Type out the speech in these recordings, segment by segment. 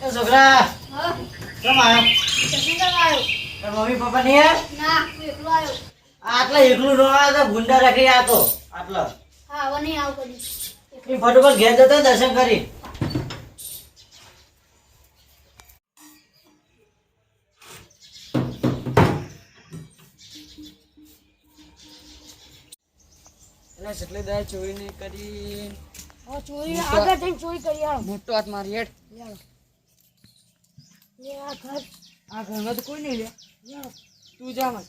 એ છોકરા હા કેમ આવ્યો? જમીન આવ્યો તાર મમ્મી પપ્પા નહીં આવ્યા? ના હું એકલો આવ્યો આટલા એકલું ન આવે તો ગુંડા રાખી આતો આટલા હા હવે નહીં આવું કદી એ ફટોફટ ઘેર જતો દર્શન કરી એટલે જેટલી દાય ચોરી નહીં કરી હવે ચોરી આગળ જઈને ચોરી કરી આવો મોટો હાથ મારી હેઠ લે આ ઘર આ ઘરમાં તો કોઈ નહીં લે લે તું જા મત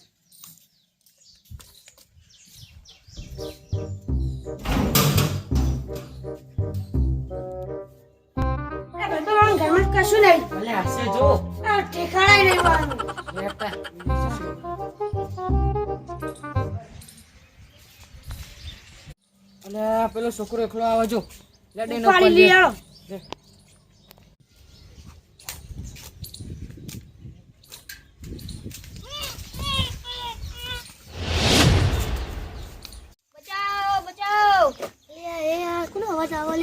ઘરમાં કશું નહીં ભલે હશે જો આ ઠેકાણાય નહીં વાનું લેતા અને પેલો છોકરો એકલો આવે જો લેડી નો ઉપાડી લઈ આવો બચાવ બચાવ એ આ કોનો અવાજ આવે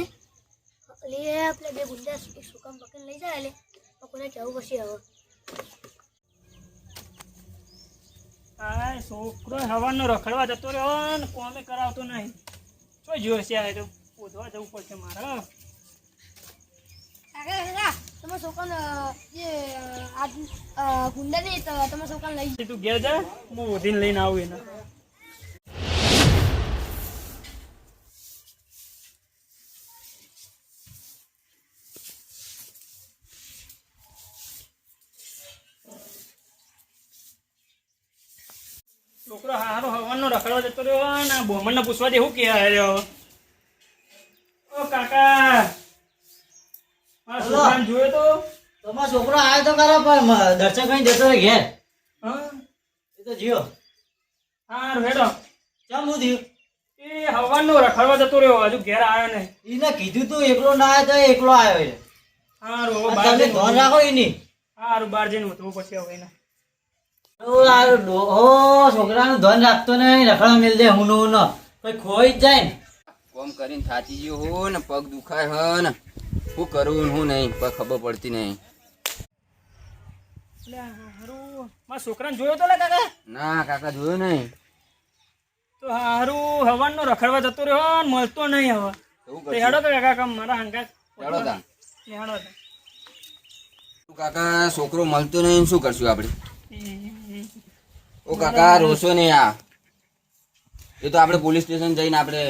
લે આપણે બે ગુંડા એક સુકામ પકડીને લઈ જાય લે કોને કેવું પછી હવે આ છોકરો હવાનો રખડવા જતો રહ્યો ને કોમે કરાવતો નહીં શું જોશે આ તો પૂછવા જવું પડશે મારે કાકા તમે છોકરાને જે આજ ગુંડા નહીં તો તમે છોકરાને લઈ તું ઘેર જા હું ઉધીને લઈને આવું એને છોકરો હારો હવાનો રખડવા જતો રહ્યો ને બોમણને પૂછવા દે શું કે રહ્યો ઓ કાકા મારા છોકરાને જોયો તો તમારો છોકરો આવ્યો તો ખરો પણ દર્શન કરીને જતો રહે ઘેર હા એ તો જીઓ હારું હેડો કેમ હું થયું એ હવાનો રખડવા જતો રહ્યો હજુ ઘેર આવ્યો નહીં એને કીધું તું એકલો ના આવ્યો તો એકલો આવ્યો એટલે હારું હવે આ બહાર તમે જઈને ધ્યાન રાખો એની હારું બહાર જઈને ઉતરવું પડશે હવે એને છોકરાનું ધન રાખતો નહીં રખડા મેલ દે હું નો કોઈ ખોઈ જ જાય ને કોમ કરીને થાચી ગયો હો ને પગ દુખાય હ ને શું કરું ને હું નહીં કોઈ ખબર પડતી નહીં. એટલે હારું મારા છોકરાને જોયો તો લે કાકા ના કાકા જોયું નહીં. તો હારું હવાનો રખડવા જતો રહ્યો ને મળતો નહીં હવે એવું તો હેડો તો કાકા મારા હંગાત હેડો તા. હેડો તો તું કાકા છોકરો મળતો નહીં શું કરશું આપણે? ઓ કાકા રોશો નહીં આ એ તો આપણે પોલીસ સ્ટેશન જઈને આપણે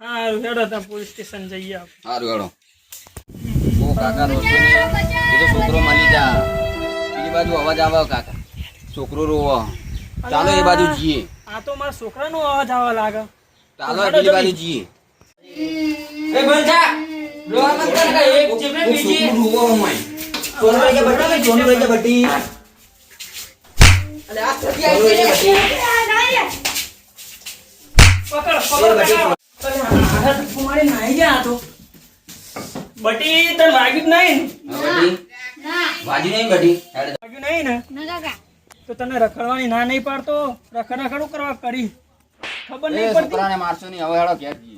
હારું હેડો તો પોલીસ સ્ટેશન જઈએ આપણે સારું હેડો. ઓ કાકા રોશો નહીં એ તો છોકરો મળી જા પેલી બાજુ અવાજ આવે કાકા છોકરો રોવો ચાલો એ બાજુ જઈએ. આ તો મારા છોકરાનો અવાજ આવવા લાગે ચાલો પેલી બાજુ જઈએ. એ બંધા લોહા મત કર કે એક ચીપને ઓ બીજી છોકરું રોવો અમાય. સોનું લઈ જા બટી સોનું લઈ જા બટી અલે આ સતી આવી છે પકડ પકડ હાથ કુમારી નાઈ ગયા આ તો બટી તને વાગ્યું જ નહીં હા, બટી ના વાજી નહીં બટી હેડ. વાગ્યું નહીં ને ના કાકા તો તને રખડવાની ના નહીં પાડતો રખડ રખડું કરવા કરી ખબર એ નહીં પડતી છોકરાને મારશો નહીં હવે હેડો ઘેર જઈએ.